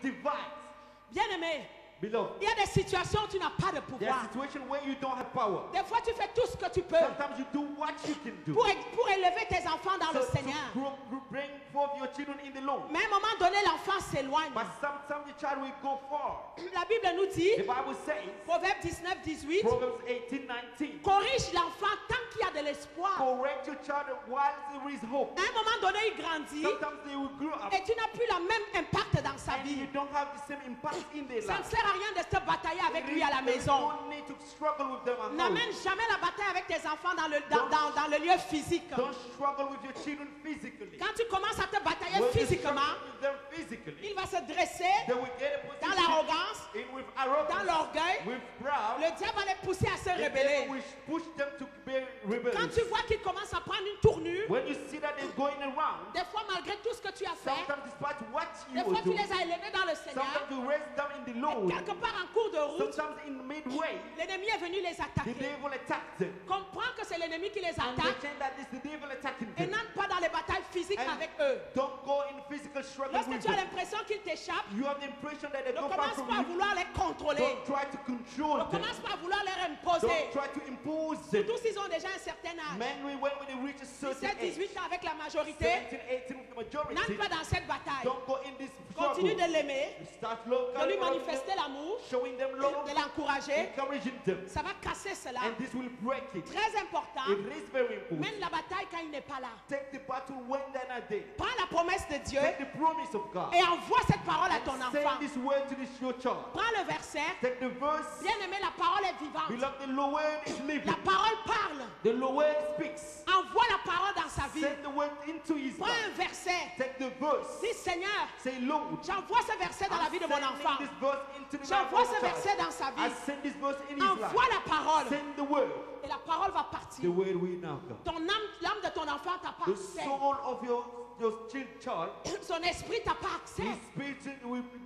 divides. Bien-aimé, Beloved, il y a des situations où tu n'as pas de there are pouvoir. situations where you don't have power. Des fois, tu fais tout ce que tu peux Sometimes you do what you can do. pour élever tes enfants dans le So Seigneur. to bring forth your children in the Lord. Mais à un moment donné, l'enfant s'éloigne. But sometimes the child will go far. La Bible nous dit, The Bible says, Proverbe 19, 18, Proverbs 18:19, corrige l'enfant tant qu'il y a de l'espoir. correct your child while there is hope. À un moment donné, il grandit Sometimes they will grow up et tu n'as plus le même impact dans sa and you vie. don't have the same impact in their Ça ne life. sert à rien de se batailler avec lui à la There is maison. no need to struggle with them at home. N'amène jamais la bataille avec tes enfants dans le lieu physique. Don't struggle with your children physically. Quand tu commences à te batailler When you physiquement, struggle with them physically, il va se dresser they will get a dans position l'arrogance, in with dans arrogance, l'orgueil. with proud. Le diable va les pousser à se The rebeller. devil will push them to be Quand rebellious. tu vois qu'ils commencent à prendre une tournure, When you see that they're going around, des fois malgré tout ce que tu as fait, sometimes despite what des you fois will tu do, les as élevés dans le Seigneur, sometimes you raise them in the et Lord, quelque part en cours de route, sometimes in midway, l'ennemi est venu les the attaquer. devil attacks them. Comprends que c'est l'ennemi qui les And they attaque think that it's the devil attacking et them. n'entre pas dans les batailles physiques And avec eux. don't go in physical struggle Lorsque with tu as them. l'impression qu'ils t'échappent, You have the impression that they ne go far commence from pas à you. vouloir les contrôler. Don't try to control Ne them. commence pas à vouloir leur Don't imposer. try to impose them. Surtout s'ils ont déjà un certain âge. Men, when they reach a certain 17, age, 18 ans avec la majorité, 17, 18 with the majority, n'entre pas dans cette bataille. don't go in this Continue struggle. de l'aimer, You start de locally lui loving manifester them, l'amour, showing them love, de l'encourager. encouraging them. Ça va casser cela. And this will break it. Très important. It is very important. Mène la bataille quand il n'est pas là. Take the battle when they're not there. Prends la promesse de Dieu Take the promise of God. et envoie cette parole à ton And enfant. send this word to this your child. Prends le verset. Take the verse. Bien aimé, la parole est vivante. Beloved, the Lord is living. La parole parle. The Lord speaks. Envoie la parole dans sa vie. Send the word into his Prends un life. verset. Take the verse. Dis Seigneur, Say, Lord, j'envoie ce verset dans la vie de mon I'm enfant. sending this verse into the life J'envoie of ce the child. verset dans sa I vie. send this verse in his Envoie life. la parole. Send the word. Et la parole va The partir. word will now come. Ton âme, l'âme de ton enfant t'a pas The accès. soul of your child, Son esprit t'a pas accès. his spirit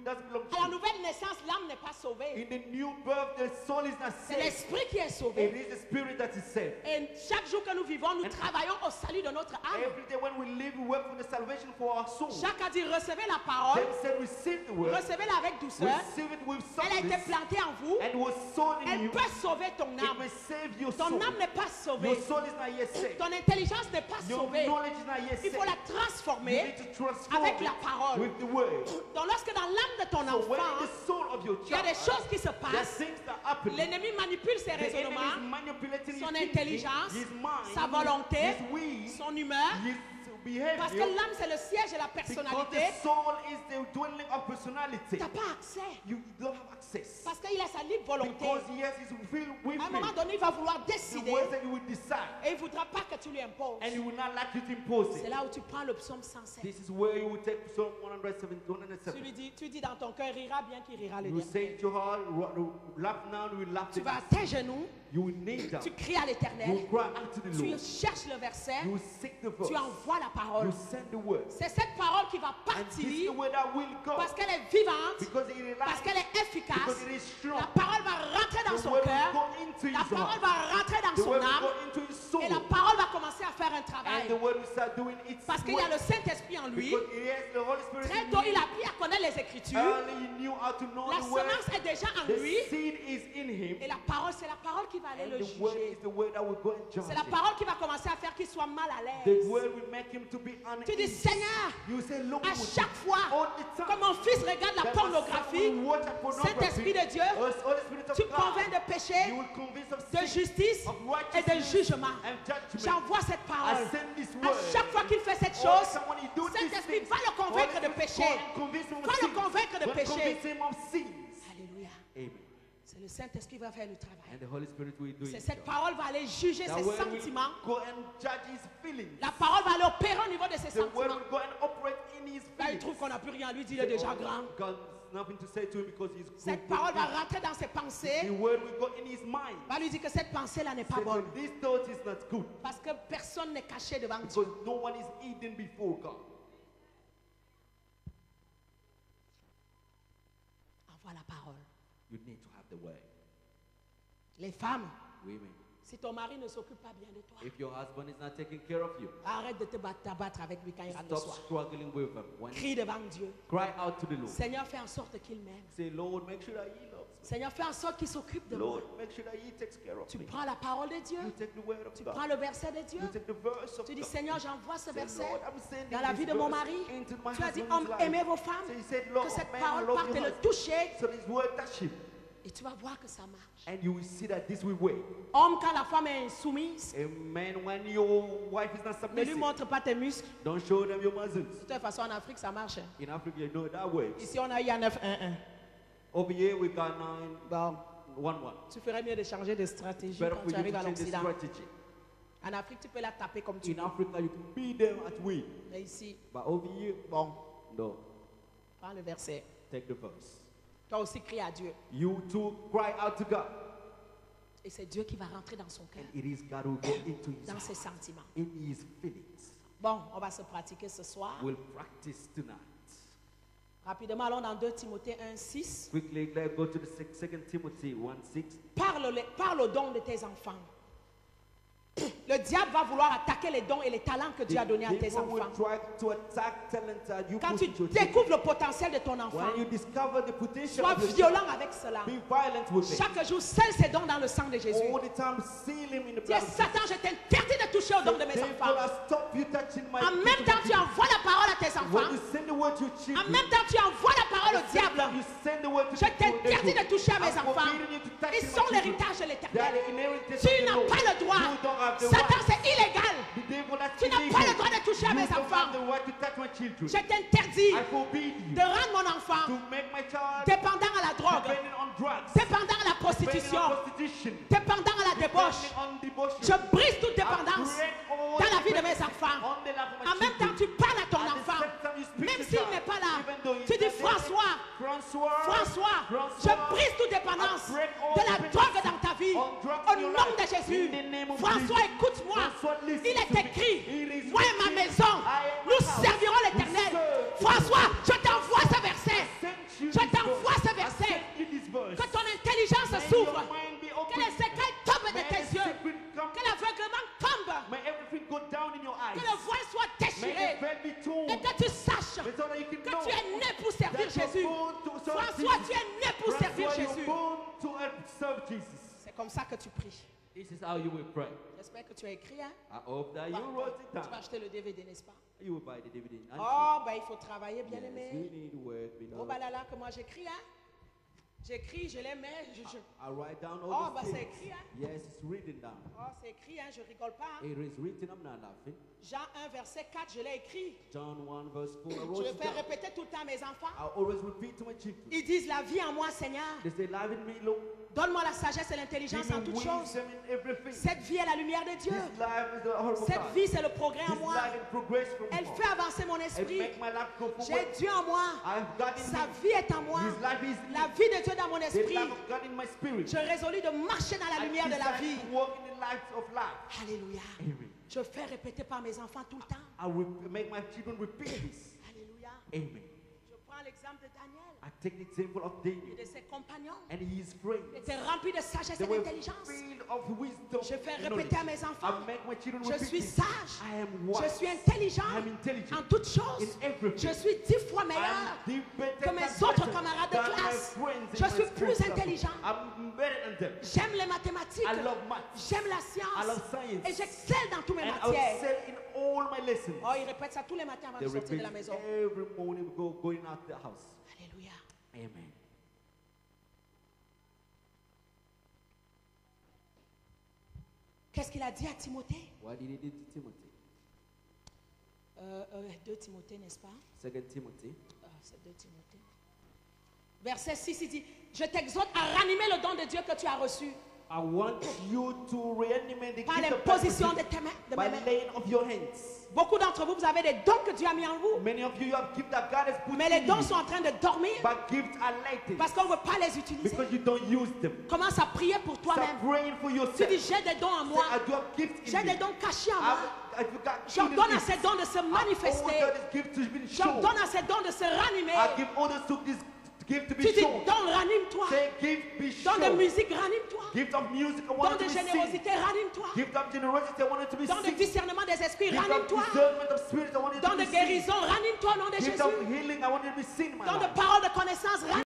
doesn't belong À la to nouvelle naissance, l'âme n'est pas you. sauvée. In the new birth, the soul is not C'est saved. l'esprit qui est It sauvé. is the spirit that is saved. Et chaque jour que nous vivons, nous travaillons au salut de notre âme. Every day when we live, we work for the salvation for our soul. Jacques a dit, recevez la parole, David said, receive the word, recevez-la avec douceur. receive it with Elle a été softness, plantée en vous. and was sown in Elle you. peut sauver ton It âme. may save your Ton soul. âme n'est pas Your sauvée. soul is not yet saved. Ton intelligence n'est pas Your sauvée. knowledge is not yet Il saved. faut la You transformer need to transform avec la it parole. with the word. Donc lorsque dans l'âme de ton So when in enfant, the soul of your il y a des child, choses qui se there are passent, things that happen. l'ennemi manipule ses The enemy is raisonnements, manipulating son his thinking, intelligence, his mind, sa volonté, his will, son humeur. his Parce que behavior. l'âme, c'est le siège et la Because personnalité. the soul is the dwelling of personality. Tu n'as pas accès. You don't have access. Parce qu'il a sa libre volonté. Because yes, he's filled with À un moment him. donné, il va vouloir The décider words that you will decide. et il ne voudra pas que tu lui imposes. And he will not like you to impose C'est it. là où tu prends le psaume 107. This is where you will take Psalm 107, Tu 107. lui dis, tu dis dans ton cœur, il rira bien qu'il rira le You dernier. say to your heart, laugh now, you will laugh Tu the vas à next. tes genoux, You will kneel down. tu cries à You l'éternel, will cry out to the tu Lord. cherches le verset, You will seek the verse. tu envoies la parole. You send the word. C'est cette parole qui va And this is the partir word that will go. parce qu'elle est vivante, Because it is parce life. qu'elle est efficace. Because it is strong. La parole va rentrer dans The son word will cœur, go into la his parole heart. va rentrer dans The son word will âme go into his soul. et la parole va commencer à faire un And the travail. word will start doing its Parce qu'il y a work. le Saint-Esprit en lui. Because he has the Holy Spirit Très in tôt, him. il a appris à connaître les Écritures. Early he knew how to know La the word. semence est déjà en The lui. seed is in him. Et la parole, c'est la parole qui va aller And le the word juger. is the word that will go and judge C'est la him. parole qui va commencer à faire qu'il soit mal à The l'aise. word will make him to be Tu dis, uneasy. Seigneur, You say, Lord, à chaque fois all the time. que mon fils regarde la that my son pornographie, will watch a pornography, Saint-Esprit de Dieu, Holy Spirit of tu God, convaincs de péché, you will convince of de sin, justice of et de righteousness jugement. and judgment. J'envoie cette I parole. send this À word. chaque fois qu'il fait cette All chose, the time when he do these Saint-Esprit things, va le convaincre Holy de Spirit péché. go and convince him of Va le sins. convaincre de Go and péché. convince him of sins. Alléluia. Amen. C'est le Saint-Esprit qui va faire le travail. And the Holy Spirit will do C'est it. cette parole va aller juger The ses word will sentiments. go and judge his feelings. La parole va aller opérer au niveau de ses The word sentiments. will go and operate in his Là, il feelings. trouve qu'on n'a plus rien à lui dire, il est déjà grand. God's nothing to say to him because he's Cette good. parole va rentrer dans ses The pensées. word will go in his mind. Va lui dire que cette pensée-là n'est pas Say to him, bonne. this thought is not good Parce que personne n'est caché devant Dieu. because no one is hidden before God. Envoie la parole. You need to have the word. Les femmes, Women, Si ton mari ne s'occupe pas bien de toi, If your husband is not taking care of you, arrête de te t'abattre avec lui quand il rentre le stop soir. struggling with him. When Crie devant Dieu. cry out to the Lord. Seigneur, fais en sorte qu'il m'aime. Say, Lord, make sure that He loves me. Seigneur, fais en sorte qu'il s'occupe de moi. Lord, make sure that He takes care of Tu me. prends la parole de Dieu, You take the word of tu God. prends le verset de Dieu, You take the verse of tu dis God. Seigneur, j'envoie ce Say, verset Lord, I'm sending dans la this vie de mon verse mari. into my Tu as dit, husband's homme, life. aimez vos femmes, So he said, que Lord, cette man, parole love parte your et le husband. toucher, So this word touch him. et tu vas voir que ça marche. And you will see that this will work. Homme, quand la femme est insoumise, Amen. When your wife is not ne lui submissive, montre pas tes muscles. don't show them your muscles. De toute façon, en Afrique, ça marche. Hein. In Africa, you know that works. Ici, on a eu un 9-1-1. Over here, we got 9, Bon, 1-1. tu ferais mieux de changer de stratégie Better quand for tu you to arrives à change the l'Occident. strategy. En Afrique, tu peux la taper comme tu In veux. Africa, you can beat them at will. Mais ici, But over here, bon, no. prends le verset. Take the verse. Toi aussi, crie à Dieu. You too cry out to God. Et c'est Dieu qui va rentrer dans son cœur, And it is God who go into his dans ses heart, sentiments. in his feelings. Bon, on va se pratiquer ce soir. We'll practice tonight. Rapidement, allons dans 2 Timothée 1-6. Quickly, let's go to the 2 Timothy 1:6. Parle aux dons de tes enfants. Le diable va vouloir attaquer les dons et les talents que Dieu a donnés à tes People will enfants. try to attack talent that you Quand put tu into your children. découvres le potentiel de ton enfant, When you discover the potential sois of your child, violent avec cela. be violent with it. Chaque jour, scelle ses dons dans le sang de Jésus. All the time, seal him in the Dis, blood of Jesus. Satan, je t'interdis de toucher aux dons de mes Devil, enfants. I stop you touching my En même temps, tu envoies la parole à tes When enfants. you send the word to your En children, même temps, tu envoies la parole au diable. you send the word to Je the t'interdis de toucher à mes I'm enfants. forbidding you to touch Ils my sont children. l'héritage de They are l'éternel. the inheritance Tu of the n'as Lord. pas le droit. You don't have the Satan, right. c'est illégal. The devil, that's Tu n'as illegal. pas le droit de toucher à You mes don't enfants. have the right to touch my children. Je t'interdis I forbid you de rendre mon enfant to make my child dépendant à la drogue, depending on drugs, dépendant à la depending prostitution, on prostitution, dépendant à la débauche. depending on debauchery. Je brise toute I dépendance break all dans la vie de mes dependence enfants. on the life of my En même temps, tu children. parles à ton At the enfant, same time, you speak même to s'il God. n'est pas là. Even though he's Tu dis, not there. François, François, je brise toute dépendance I break all de la dependence drogue dans ta vie. on drugs Au in your nom life. de Jésus. In the name of François, Jesus. écoute-moi. François, listen Il to est me. écrit, It is moi et ma written, maison, I am nous my house. servirons We l'éternel. serve the François, Lord. je t'envoie ce verset. Send you Je this t'envoie verse. ce verset. I send you this verse. Que ton intelligence May s'ouvre. your mind be open. Que les écailles tombent de May tes the yeux. secret come. Que l'aveuglement tombe. May everything go down in your eyes. Que le voile soit May déchiré. the veil be torn. Et que tu saches But so that you can que know tu es né pour servir that you're Jésus. born to serve François, Jesus. tu es né pour servir François, you're Jésus. born to serve Jesus. C'est comme ça que tu pries. This is how you will pray. J'espère que tu as écrit, hein? I hope that Bah, you wrote it tu vas down. acheter le DVD, n'est-ce pas? You will buy the DVD. Oh, ben il faut travailler, bien Yes, aimé. you need work. Oh, bah là, là, que moi j'écris, hein? J'écris, je les mets. I write down Oh, all bah the c'est things. écrit, hein? Yes, it's written down. Oh, c'est écrit, hein? Je rigole pas, hein? It is written. I'm not laughing. Jean 1, verset 4, je l'ai écrit. John 1 verse 4. I Je wrote vais it faire down. répéter tout le temps à mes enfants. I always repeat to my children. Ils disent la vie en moi, Seigneur. They say, "Live in me, Lord. Donne-moi la sagesse et l'intelligence Give en me toutes choses. wisdom in everything. Cette vie est la lumière de Dieu. This life is the heart of Cette God. vie, c'est le progrès en This moi. life is progress from Elle God. fait avancer mon It esprit. make my life go J'ai forward. Dieu en moi. I've got in Sa me. vie est en moi. His life is in La me. vie de Dieu dans mon The esprit. life of God in my spirit. Je résolus de marcher dans la I lumière de la vie. decide to walk in the light of life. Alléluia. Amen. Je fais répéter par mes enfants tout le temps. I will make my children repeat this. Alléluia. Amen. Je prends l'exemple de Daniel I take the example of et Daniel de ses compagnons. and his friends. Ils étaient remplis de sagesse They et were d'intelligence. filled of wisdom. Je fais and répéter à knowledge. mes enfants. I make my children Je repeat suis this. sage. I am Je wise. suis intelligent I am intelligent en toutes choses. in everything. Je suis 10 fois I meilleur am the better que mes than autres better camarades de than my classe. friends in Je my suis school plus class. intelligent. I'm better than them. J'aime les mathématiques. I love math. J'aime la I science. love science. Et j'excelle dans tous mes And I matières. excel in all my lessons. Oh, ils répètent ça tous les matins avant They de sortir de repeat la maison. every morning we going out the house. Alléluia. Amen. Qu'est-ce qu'il a dit à Timothée? What did he do to Timothy? 2 Timothée, n'est-ce pas? 2 Timothy. C'est 2 Timothée. Verset 6, il dit, je t'exhorte à ranimer le don de Dieu que tu as reçu I want you to reanimate the par gift of God l'imposition de tes mains. de by mes mains. laying of your hands. Beaucoup d'entre vous, vous avez des dons que Dieu a mis en vous, Many of you have gifts that God has put mais les in dons you, sont en train de dormir but gifts are latent parce qu'on ne veut pas les utiliser. because you don't use them. Commence à prier pour Start toi-même. praying for Tu yourself. dis, j'ai des dons en Say, moi. I do have gifts in J'ai me. des dons cachés en moi. I've got J'ordonne à gifts. ces dons de se I manifester. order this gift to be shown. J'ordonne à ces dons de se ranimer. I give orders to this gift to be Tu dis, shown. don, ranime-toi. ranime-toi. Say gift be Don de shown. musique, ranime-toi. Gift of music, I Don want de it to be seen. générosité, ranime-toi. Gift of generosity, I want it to be Don de seen. discernement des esprits, Gift of ranime-toi. discernment of spirits, I want it Don to de be seen. guérison, ranime-toi au nom de Gift Jésus. of healing, I want it to be seen in my Don de life. parole de connaissance,